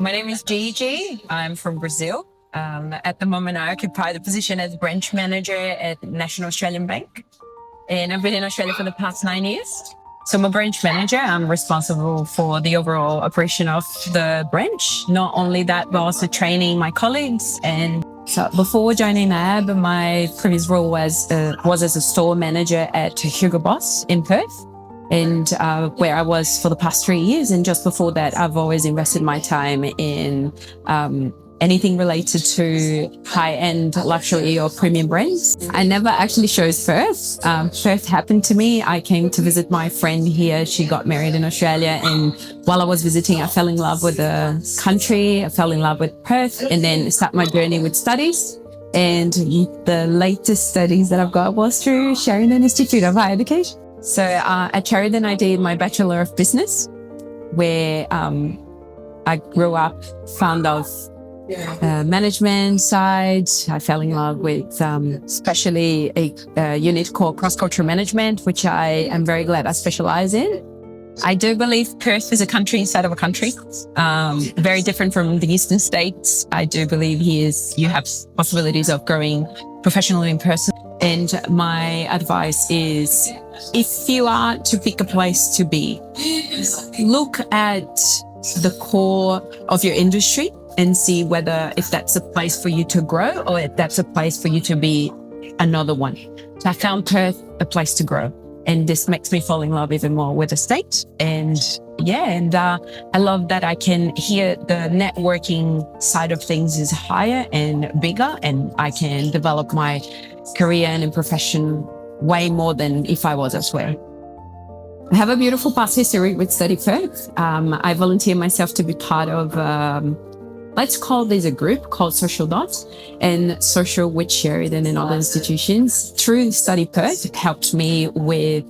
My name is Gigí. I'm from Brazil. At the moment, I occupy the position as branch manager at National Australian Bank. And I've been in Australia for the past 9 years. So I'm a branch manager. I'm responsible for the overall operation of the branch. Not only that, but also training my colleagues. And so before joining NAB, my previous role was as a store manager at Hugo Boss in Perth, and where I was for the past 3 years. And just before that, I've always invested my time in anything related to high-end luxury or premium brands. I never actually chose Perth. Perth happened to me. I came to visit my friend here. She got married in Australia, and while I was visiting, I fell in love with the country. I fell in love with Perth, and then started my journey with studies. And the latest studies that I've got was through Sheridan Institute of Higher Education. So at Sheridan, I did my Bachelor of Business, where I grew up fond of management side. I fell in love with especially a unit called cross-cultural management, which I am very glad I specialize in. I do believe Perth is a country inside of a country, very different from the eastern states. I do believe you have possibilities of growing professionally in person. And my advice is, if you are to pick a place to be, look at the core of your industry and see whether if that's a place for you to grow or if that's a place for you to be another one. So I found Perth a place to grow, and this makes me fall in love even more with the state. And I love that I can hear the networking side of things is higher and bigger, and I can develop my career and in profession way more than if I was elsewhere. I have a beautiful past history with Study Perth. I volunteer myself to be part of let's call this a group called Social Dots, and Social with Sheridan and other institutions. Through Study Perth, it helped me with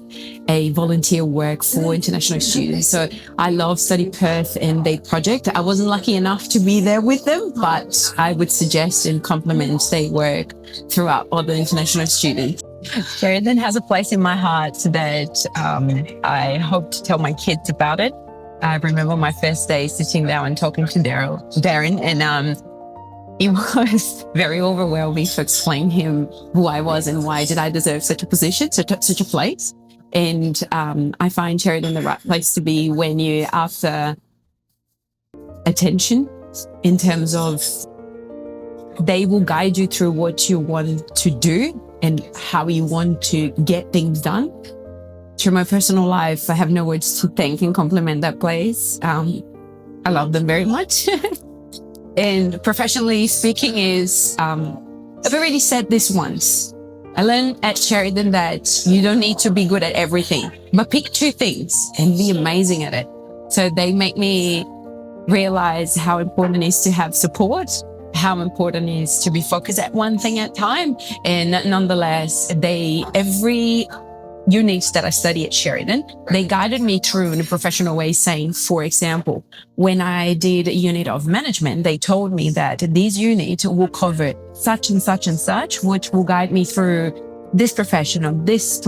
a volunteer work for international students. So I love Study Perth and their project. I wasn't lucky enough to be there with them, but I would suggest and compliment their work throughout other international students. Sheridan has a place in my heart that I hope to tell my kids about it. I remember my first day sitting down and talking to Darren, and it was very overwhelming to explain him who I was and why did I deserve such a position, such a place. And I find Sheridan the right place to be when you're after attention, in terms of they will guide you through what you want to do and how you want to get things done. Through my personal life, I have no words to thank and compliment that place. I love them very much. And professionally speaking I've already said this once. I learned at Sheridan that you don't need to be good at everything, but pick 2 things and be amazing at it. So they make me realize how important it is to have support, how important it is to be focused at one thing at a time. And nonetheless, every units that I study at Sheridan, they guided me through in a professional way, saying, for example, when I did a unit of management, they told me that these units will cover such and such and such, which will guide me through this professional, this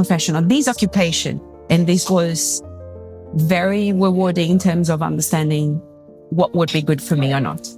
occupation. And this was very rewarding in terms of understanding what would be good for me or not.